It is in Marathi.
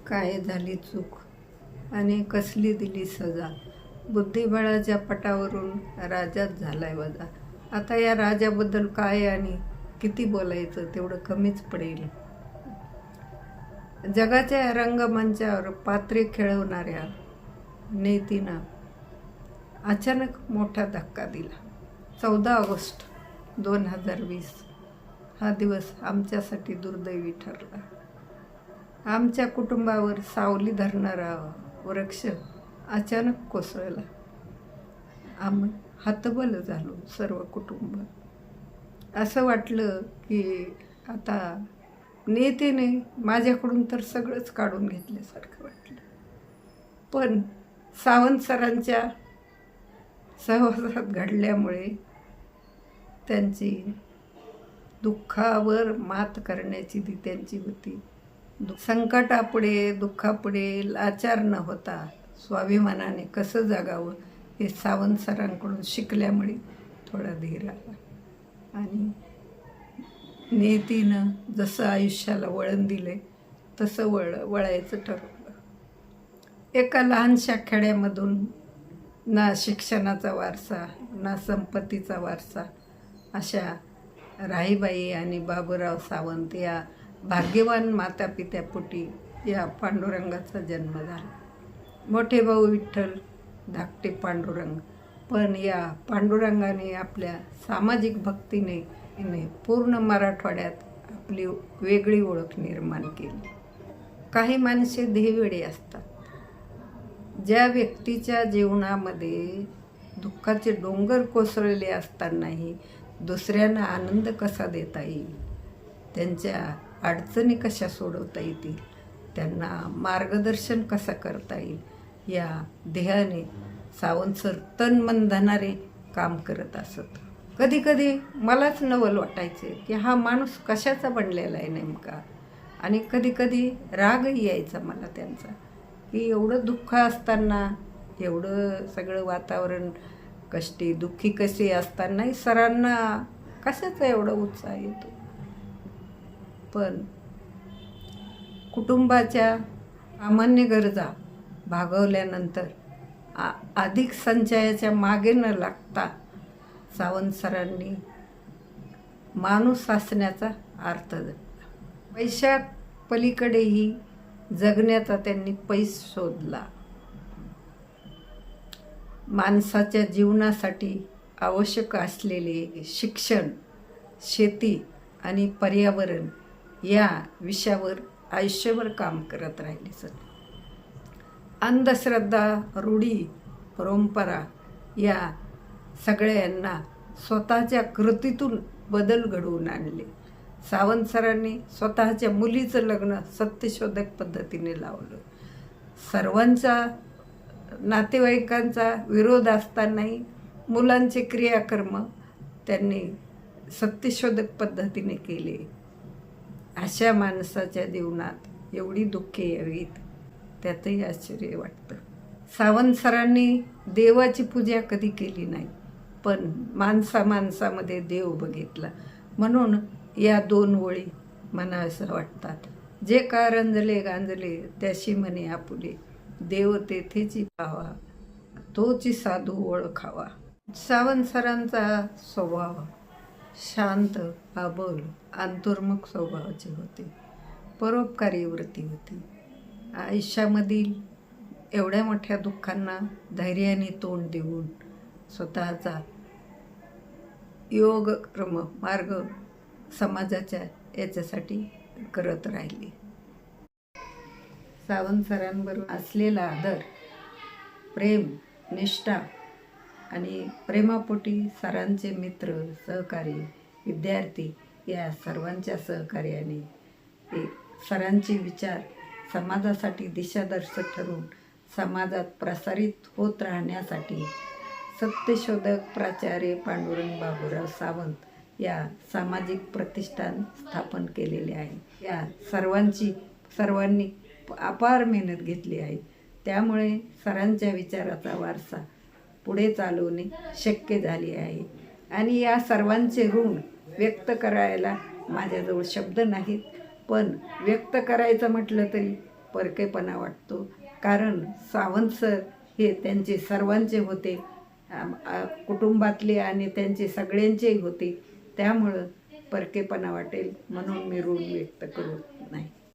काय झाली चूक आणि कसली दिली सजा. बुद्धिबळाच्या पटावरून राजाच झालाय वजा. आता या राजाबद्दल काय आणि किती बोलायचं तेवढं कमीच पडेल. जगाच्या या रंगमंचावर पात्रे खेळवणाऱ्या नेतीनं अचानक मोठा धक्का दिला. 14 ऑगस्ट 2020 हा दिवस आमच्यासाठी दुर्दैवी ठरला. आमच्या कुटुंबावर सावली धरणारा वृक्ष अचानक कोसळला. आम्ही हतबल झालो सर्व कुटुंब. असं वाटलं की आता नेतेने माझ्याकडून तर सगळंच काढून घेतल्यासारखं वाटलं. पण सावंत सरांच्या सहवासात घडल्यामुळे त्यांची दुःखावर मात करण्याची ती त्यांची होती. संकटापुढे दुःखापुढे लाचार न होता स्वाभिमानाने कसं जगावं हे सावंत सरांकडून शिकल्यामुळे थोडा धीर आला. आणि नियतीनं जसं आयुष्याला वळण दिले तसं वळायचं ठरवलं. एका लहानशा खेड्यामधून ना शिक्षणाचा वारसा ना संपत्तीचा वारसा अशा राहीबाई आणि बाबूराव सावंत या भाग्यवान मातापित्यापोटी या पांडुरंगाचा जन्म झाला. मोठे भाऊ विठ्ठल, धाकटे पांडुरंग. पण या पांडुरंगाने आपल्या सामाजिक भक्तीने पूर्ण मराठवाड्यात आपली वेगळी ओळख निर्माण केली. काही माणसे देहवेडे असतात. ज्या व्यक्तीच्या जीवनामध्ये दुःखाचे डोंगर कोसळलेले असतानाही दुसऱ्यांना आनंद कसा देता येईल, त्यांच्या अडचणी कशा सोडवता येतील, त्यांना मार्गदर्शन कसं करता येईल, या ध्येयाने सावंत सर तन मन धनारे काम करत असत. कधी कधी मलाच नवल वाटायचे की हा माणूस कशाचा बनलेला आहे नेमका. आणि कधी कधी रागही यायचा मला त्यांचा की एवढं दुःख असताना, एवढं सगळं वातावरण कष्टी दुःखी कसे असतानाही सरांना कशाचा एवढा उत्साह येतो. पण कुटुंबाच्या सामान्य गरजा भागवल्यानंतर अधिक संचयाच्या मागे न लागता सावंत सरांनी माणूस असण्याचा अर्थ जगला. पैशा पलीकडेही जगण्याचा त्यांनी पैस शोधला. माणसाच्या जीवनासाठी आवश्यक असलेले शिक्षण, शेती आणि पर्यावरण या विषयावर आयुष्यभर काम करत राहिले सर. अंधश्रद्धा, रूढी, परंपरा या सगळ्यांना स्वतःच्या कृतीतून बदल घडवून आणले. सावंत सरांनी स्वतःच्या मुलीचं लग्न सत्यशोधक पद्धतीने लावलं. सर्वांचा नातेवाईकांचा विरोध असतानाही मुलांचे क्रियाकर्म त्यांनी सत्यशोधक पद्धतीने केले. अशा माणसाच्या जीवनात एवढी दुःखे यावीत त्यातही आश्चर्य वाटतं. सावंत सरांनी देवाची पूजा कधी केली नाही, पण माणसामध्ये देव बघितला. म्हणून या 2 ओळी मला असं वाटतात. जे का रंजले गांजले त्याशी म्हणे आपुले, देव तेथेची पावा तोची साधू ओळखावा. सावंत सरांचा स्वभाव शांत, अबोल, अंतर्मुख स्वभावाचे होते. परोपकारी वृत्ती होती. आयुष्यामधील एवढ्या मोठ्या दुःखांना धैर्याने तोंड देऊन स्वतःचा योगक्रम मार्ग समाजाच्या याच्यासाठी करत राहिली. सावंत सरांबरोबर असलेला आदर, प्रेम, निष्ठा आणि प्रेमापोटी सरांचे मित्र, सहकारी, विद्यार्थी या सर्वांच्या सहकार्याने सरांचे विचार समाजासाठी दिशादर्शक ठरून समाजात प्रसारित होत राहण्यासाठी सत्यशोधक प्राचार्य पांडुरंग बाबूराव सावंत या सामाजिक प्रतिष्ठान स्थापन केलेले आहे. या सर्वांनी अपार मेहनत घेतली आहे. त्यामुळे सरांच्या विचाराचा वारसा पुढे चालवणे शक्य झाले आहे. आणि या सर्वांचे ऋण व्यक्त करायला माझ्याजवळ शब्द नाहीत. पण व्यक्त करायचं म्हटलं तरी परकेपणा वाटतो. कारण सावंत सर हे त्यांचे सर्वांचे होते, कुटुंबातले आणि त्यांचे सगळ्यांचे होते. त्यामुळं परकेपणा वाटेल म्हणून मी ऋण व्यक्त करत नाही.